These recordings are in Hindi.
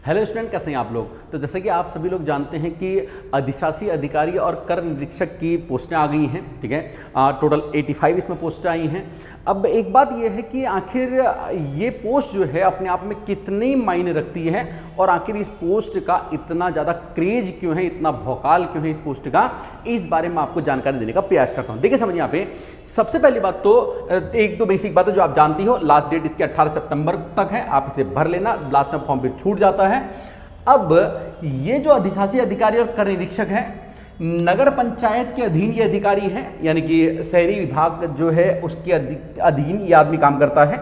हेलो स्टूडेंट, कैसे हैं आप लोग। तो जैसे कि आप सभी लोग जानते हैं कि अधिशासी अधिकारी और कर निरीक्षक की पोस्टें आ गई हैं, ठीक है। टोटल 85 इसमें पोस्टें आई हैं। अब एक बात यह है कि आखिर ये पोस्ट जो है अपने आप में कितनी मायने रखती है और आखिर इस पोस्ट का इतना ज़्यादा क्रेज क्यों है, इतना भौकाल क्यों है इस पोस्ट का, इस बारे में आपको जानकारी देने का प्रयास करता हूँ। देखिए समझिए, यहाँ पे सबसे पहली बात तो एक दो बेसिक बात है जो आप जानती हो। लास्ट डेट इसकी 18 सितंबर तक है, आप इसे भर लेना, लास्ट में फॉर्म फिर छूट जाता है। अब ये जो अधिशासी अधिकारी और कर निरीक्षक है, नगर पंचायत के अधीन ये अधिकारी है, यानी कि शहरी विभाग जो है उसके अधीन ये आदमी काम करता है।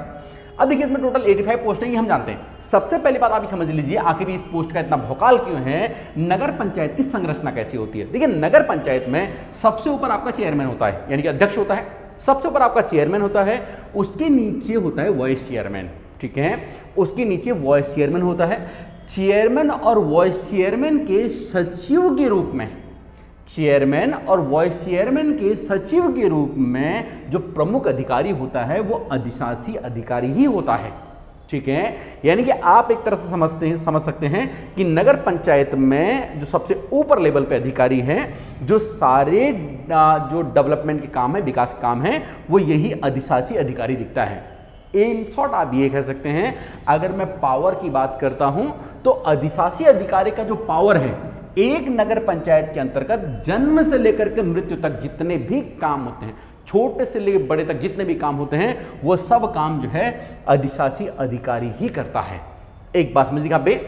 अब देखिए इसमें टोटल 85 पोस्टें, ये हम जानते हैं। सबसे पहली बात आप ये समझ लीजिए आखिर इस पोस्ट का इतना भौकाल क्यों है, नगर पंचायत की संरचना कैसी होती है। देखिए नगर पंचायत में सबसे ऊपर आपका चेयरमैन होता है, यानी कि अध्यक्ष होता है। सबसे ऊपर आपका चेयरमैन होता है, उसके नीचे होता है वाइस चेयरमैन, ठीक है। उसके नीचे वाइस चेयरमैन होता है। चेयरमैन और वाइस चेयरमैन के सचिव के रूप में, चेयरमैन और वाइस चेयरमैन के सचिव के रूप में जो प्रमुख अधिकारी होता है वो अधिशासी अधिकारी ही होता है, ठीक है। यानी कि आप एक तरह से समझ सकते हैं कि नगर पंचायत में जो सबसे ऊपर लेवल पे अधिकारी हैं, जो सारे जो डेवलपमेंट के काम है, विकास के काम है, वो यही अधिशासी अधिकारी दिखता है। इन शॉर्ट आप ये कह सकते हैं, अगर मैं पावर की बात करता हूं तो अधिशासी अधिकारी का जो पावर है एक नगर पंचायत के अंतर्गत जन्म से लेकर के मृत्यु तक जितने भी काम होते हैं, छोटे से लेकर बड़े तक जितने भी काम होते हैं, वो सब काम जो है अधिशासी अधिकारी ही करता है। एक बात समझ लीजिए बे,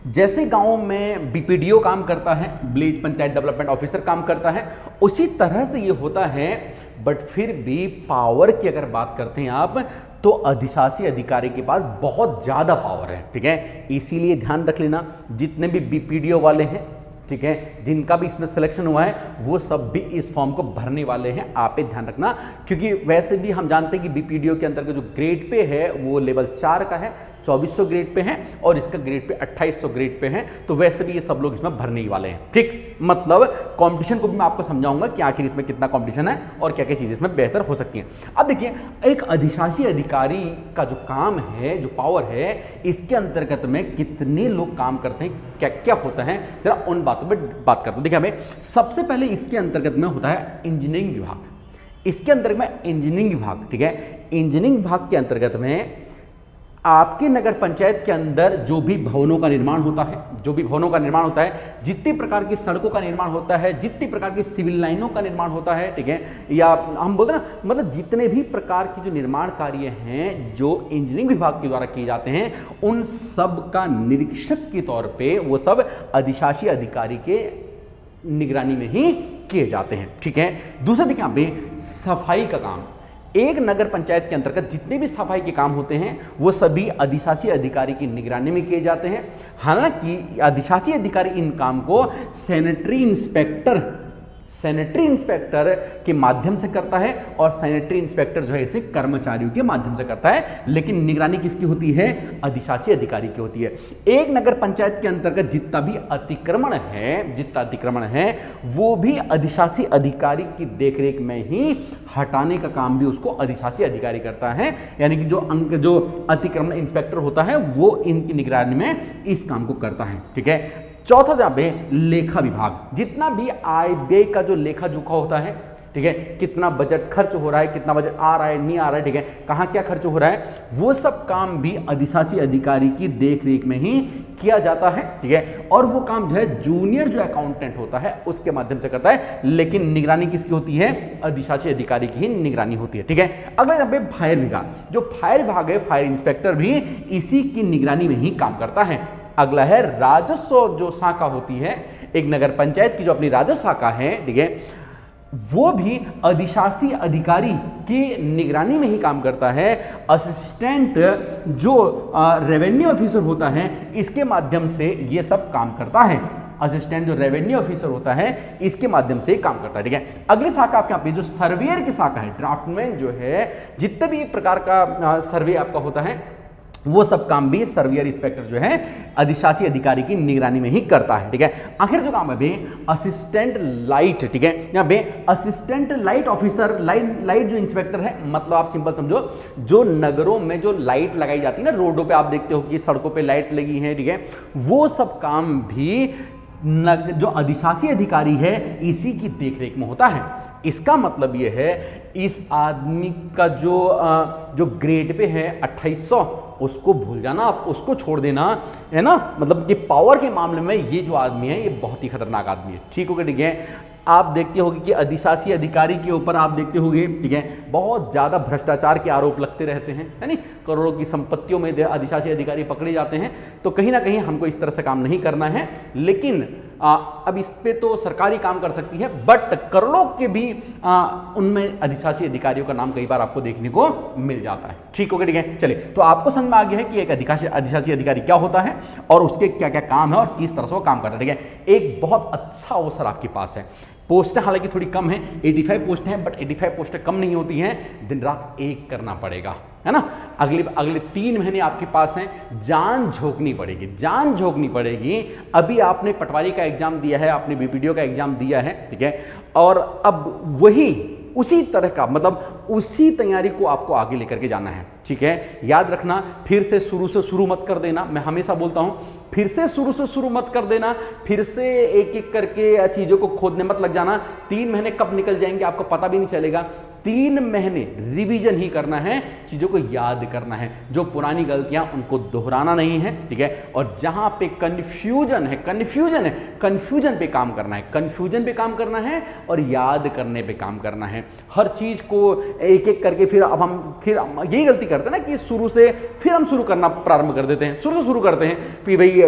जैसे गांव में बीपीडीओ काम करता है, विलेज पंचायत डेवलपमेंट ऑफिसर काम करता है, उसी तरह से ये होता है। बट फिर भी पावर की अगर बात करते हैं आप, तो अधिशासी अधिकारी के पास बहुत ज़्यादा पावर है, ठीक है। इसीलिए ध्यान रख लेना, जितने भी बीपीडीओ वाले हैं, ठीक है, जिनका भी इसमें सिलेक्शन हुआ है, वो सब भी इस फॉर्म को भरने वाले हैं। आप ही ध्यान रखना, क्योंकि वैसे भी हम जानते हैं कि बीपीडीओ के अंतर्गत जो ग्रेड पे है वो लेवल 4 का है, 2400 ग्रेड पे है, और इसका ग्रेड पे 2800 ग्रेड पे है। तो वैसे भी ये सब लोग इसमें भरने ही वाले हैं, ठीक। मतलब कंपटीशन को भी मैं आपको समझाऊंगा कि आखिर इसमें कितना कंपटीशन है और क्या क्या चीजें इसमें बेहतर हो सकती हैं। अब देखिए, एक अधिशासी अधिकारी का जो काम है, जो पावर है, इसके अंतर्गत में कितने लोग काम करते हैं, क्या क्या होता है, जरा उन बातों पर बात करते हैं। देखिए हमें सबसे पहले इसके अंतर्गत में होता है इंजीनियरिंग विभाग। इसके अंतर्गत में इंजीनियरिंग विभाग, ठीक है। इंजीनियरिंग विभाग के अंतर्गत में आपके नगर पंचायत के अंदर जो भी भवनों का निर्माण होता है, जितनी प्रकार की सड़कों का निर्माण होता है, जितनी प्रकार की सिविल लाइनों का निर्माण होता है, ठीक है, या हम बोलते हैं ना, मतलब जितने भी प्रकार की जो निर्माण कार्य हैं जो इंजीनियरिंग विभाग के द्वारा किए जाते हैं, उन सब का निरीक्षक के तौर पे वो सब अधिशासी अधिकारी के निगरानी में ही किए जाते हैं, ठीक है। दूसरा देखिए यहाँ पे सफाई का काम, एक नगर पंचायत के अंतर्गत जितने भी सफाई के काम होते हैं वो सभी अधिशासी अधिकारी की निगरानी में किए जाते हैं। हालांकि अधिशासी अधिकारी इन काम को सैनिटरी इंस्पेक्टर के माध्यम से करता है, और सैनिटरी इंस्पेक्टर जो है इसे कर्मचारियों के माध्यम से करता है, लेकिन निगरानी किसकी होती है, अधिशासी अधिकारी की होती है। एक नगर पंचायत के अंतर्गत जितना अतिक्रमण है वो भी अधिशासी अधिकारी की देखरेख में ही हटाने का काम भी उसको अधिशासी अधिकारी करता है। यानी कि जो अतिक्रमण इंस्पेक्टर होता है वो इनकी निगरानी में इस काम को करता है, ठीक है। चौथा जहां पे लेखा विभाग, जितना भी आय व्यय का जो लेखा जोखा होता है, ठीक है, कितना बजट खर्च हो रहा है, कितना बजट आ रहा है, नहीं आ रहा है, ठीक है, कहां क्या खर्च हो रहा है, वो सब काम भी अधिशासी अधिकारी की देखरेख में ही किया जाता है, ठीक है। और वो काम जो है जूनियर जो अकाउंटेंट होता है उसके माध्यम से करता है, लेकिन निगरानी किसकी होती है, अधिशासी अधिकारी की ही निगरानी होती है, ठीक है। अगला यहाँ पे फायर विभाग, जो फायर विभाग है, फायर इंस्पेक्टर भी इसी की निगरानी में ही काम करता है। अगला है राजस्व जो शाखा होती है, एक नगर पंचायत की जो अपनी राजस्व शाखा है, ठीक है, वो भी अधिशासी अधिकारी की निगरानी में ही काम करता है। असिस्टेंट जो रेवेन्यू ऑफिसर होता है इसके माध्यम से ये सब काम करता है। असिस्टेंट जो रेवेन्यू ऑफिसर होता है इसके माध्यम से काम करता है, ठीक है। अगली शाखा आपके यहाँ पे जो सर्वेयर की शाखा है, ड्राफ्टमैन जो है, जितने भी प्रकार का सर्वे आपका होता है वो सब काम भी सर्वियर इंस्पेक्टर जो है अधिशासी अधिकारी की निगरानी में ही करता है, ठीक है। आखिर जो काम है भाई असिस्टेंट लाइट, ठीक है, यहाँ पे असिस्टेंट लाइट ऑफिसर, लाइट जो इंस्पेक्टर है, मतलब आप सिंपल समझो जो नगरों में जो लाइट लगाई जाती है ना, रोडों पे आप देखते हो कि सड़कों पे लाइट लगी है, ठीक है, वो सब काम भी जो अधिशासी अधिकारी है इसी की देखरेख में होता है। इसका मतलब यह है इस आदमी का जो ग्रेड पे है 2800, उसको भूल जाना, आप उसको छोड़ देना, है ना। मतलब कि पावर के मामले में ये जो आदमी है ये बहुत ही खतरनाक आदमी है, ठीक हो गया, ठीक है। आप देखते होंगे कि अधिशासी अधिकारी के ऊपर आप देखते होंगे, ठीक है, बहुत ज़्यादा भ्रष्टाचार के आरोप लगते रहते हैं, है नहीं, करोड़ों की संपत्तियों में अधिशासी अधिकारी पकड़े जाते हैं। तो कहीं ना कहीं हमको इस तरह से काम नहीं करना है, लेकिन अब इस पे तो सरकारी काम कर सकती है, बट करोड़ों के भी उनमें अधिशासी अधिकारियों का नाम कई बार आपको देखने को मिल जाता है, ठीक हो गया, ठीक है। चलिए, तो आपको समझ में आ गया है कि एक अधिशासी अधिकारी क्या होता है और उसके क्या क्या काम है और किस तरह से वो काम करता है, ठीक है। एक बहुत अच्छा अवसर आपके पास है, पोस्टें हालांकि थोड़ी कम है, 85 पोस्टें हैं, बट 85 पोस्टें कम नहीं होती हैं, दिन रात एक करना पड़ेगा, है ना। अगले 3 महीने आपके पास हैं, जान झोंकनी पड़ेगी, जान झोंकनी पड़ेगी। अभी आपने पटवारी का एग्जाम दिया है, आपने बीपीडीओ का एग्जाम दिया है, ठीक है, और अब वही उसी तरह का, मतलब उसी तैयारी को आपको आगे लेकर के जाना है, ठीक है। याद रखना, फिर से शुरू मत कर देना, मैं हमेशा बोलता हूं, फिर से शुरू मत कर देना, फिर से एक एक करके चीज़ों को खोदने मत लग जाना। 3 महीने कब निकल जाएंगे आपको पता भी नहीं चलेगा। 3 महीने रिवीजन ही करना है, चीज़ों को याद करना है, जो पुरानी गलतियां उनको दोहराना नहीं है, ठीक है। और जहां पे कन्फ्यूजन है कन्फ्यूजन पे काम करना है, कन्फ्यूजन पे काम करना है और याद करने पे काम करना है। हर चीज़ को एक एक करके फिर यही गलती करते हैं ना कि फिर हम शुरू करना प्रारंभ कर देते हैं, शुरू करते हैं कि भाई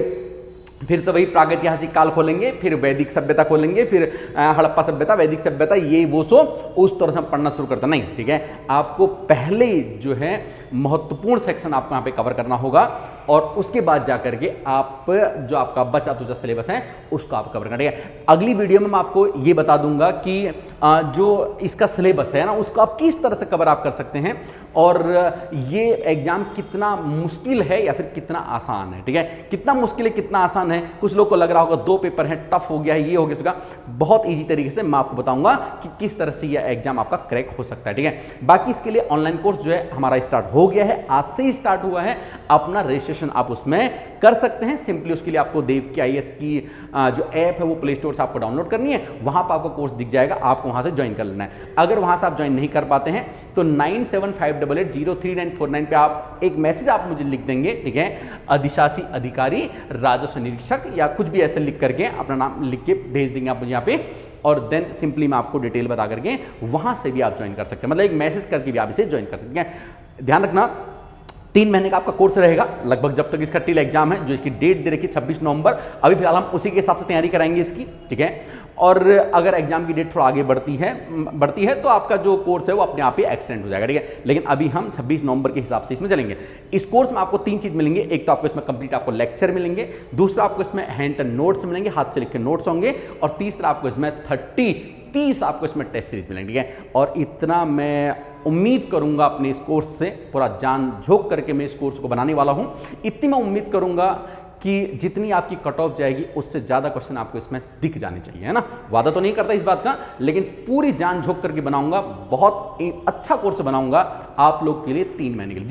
फिर से वही प्रागैतिहासिक काल खोलेंगे, फिर वैदिक सभ्यता खोलेंगे, फिर हड़प्पा सभ्यता, वैदिक सभ्यता, ये वो सो उस तरह से हम पढ़ना शुरू करते नहीं, ठीक है। आपको पहले जो है महत्वपूर्ण सेक्शन आपको यहाँ पे कवर करना होगा और उसके बाद जाकर के आप जो आपका बचा तुझा सिलेबस है उसको आप कवर करेंगे। अगली वीडियो में मैं आपको ये बता दूंगा कि जो इसका सिलेबस है ना उसको आप किस तरह से कवर आप कर सकते हैं और ये एग्जाम कितना मुश्किल है या फिर कितना आसान है, ठीक है। कितना मुश्किल है कितना आसान है, कुछ लोग को लग रहा होगा 2 पेपर हैं, टफ हो गया है, ये हो गया उसका, बहुत ईजी तरीके से मैं आपको बताऊंगा कि किस तरह से यह एग्जाम आपका क्रैक हो सकता है, ठीक है। बाकी इसके लिए ऑनलाइन कोर्स जो है हमारा स्टार्ट हो गया है, आज से ही स्टार्ट हुआ है, अपना रजिस्ट्रेशन आप उसमें कर सकते हैं। सिंपली उसके लिए आपको देव की IAS की जो ऐप है वो प्ले स्टोर से आपको डाउनलोड करनी है, वहां पर आपको कोर्स दिख जाएगा, आपको वहां से ज्वाइन कर लेना है। अगर वहां से आप ज्वाइन नहीं कर पाते हैं तो 9758880349 पे आप एक मैसेज आप मुझे लिख देंगे, ठीक है, अधिशासी अधिकारी, राजस्व निरीक्षक या कुछ भी ऐसे लिख करके अपना नाम लिख के भेज देंगे आप मुझे यहाँ पे, और देन सिंपली मैं आपको डिटेल बता करके वहां से भी आप ज्वाइन कर सकते हैं, मतलब एक मैसेज करके भी आप इसे ज्वाइन कर सकते हैं। ध्यान रखना 3 महीने का आपका कोर्स रहेगा लगभग, जब तक इसका टिल एग्जाम है, जो इसकी डेट दे रखी 26 नवंबर। अभी फिलहाल हम उसी के हिसाब से तैयारी कराएंगे इसकी, ठीक है। और अगर एग्जाम की डेट थोड़ा आगे बढ़ती है तो आपका जो कोर्स है वो अपने आप ही एक्सटेंड हो जाएगा, ठीक है। लेकिन अभी हम 26 नवंबर के हिसाब से इसमें चलेंगे। इस कोर्स में आपको 3 चीज मिलेंगे, एक तो आपको इसमें कंप्लीट आपको लेक्चर मिलेंगे, दूसरा आपको इसमें हैंड टन नोट्स मिलेंगे, हाथ से लिखे नोट्स होंगे, और तीसरा आपको इसमें 30 आपको इसमें टेस्ट सीरीज मिलेंगे, ठीक है। और इतना मैं उम्मीद करूंगा अपने इस कोर्स से, पूरा जान झोंक करके मैं इस कोर्स को बनाने वाला हूं। इतनी मैं उम्मीद करूंगा कि जितनी आपकी कट ऑफ जाएगी उससे ज़्यादा क्वेश्चन आपको इसमें दिख जाने चाहिए, है ना। वादा तो नहीं करता इस बात का, लेकिन पूरी जान झोंक करके बनाऊंगा, बहुत अच्छा कोर्स बनाऊंगा आप लोग के लिए 3 महीने के लिए,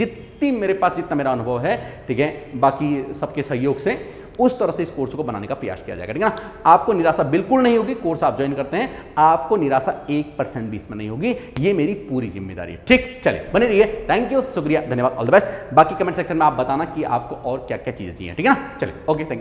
जितना मेरा अनुभव है, ठीक है, बाकी सबके सहयोग से उस तरह से इस कोर्स को बनाने का प्रयास किया जाएगा, ठीक है ना। आपको निराशा बिल्कुल नहीं होगी, कोर्स आप ज्वाइन करते हैं, आपको निराशा 1% भी इसमें नहीं होगी, ये मेरी पूरी जिम्मेदारी है, ठीक। चलिए बने रहिए, थैंक यू, शुक्रिया, धन्यवाद, ऑल द बेस्ट। बाकी कमेंट सेक्शन में आप बताना कि आपको और क्या क्या चीजें चाहिए, ठीक है ना। चलिए, ओके, थैंक यू।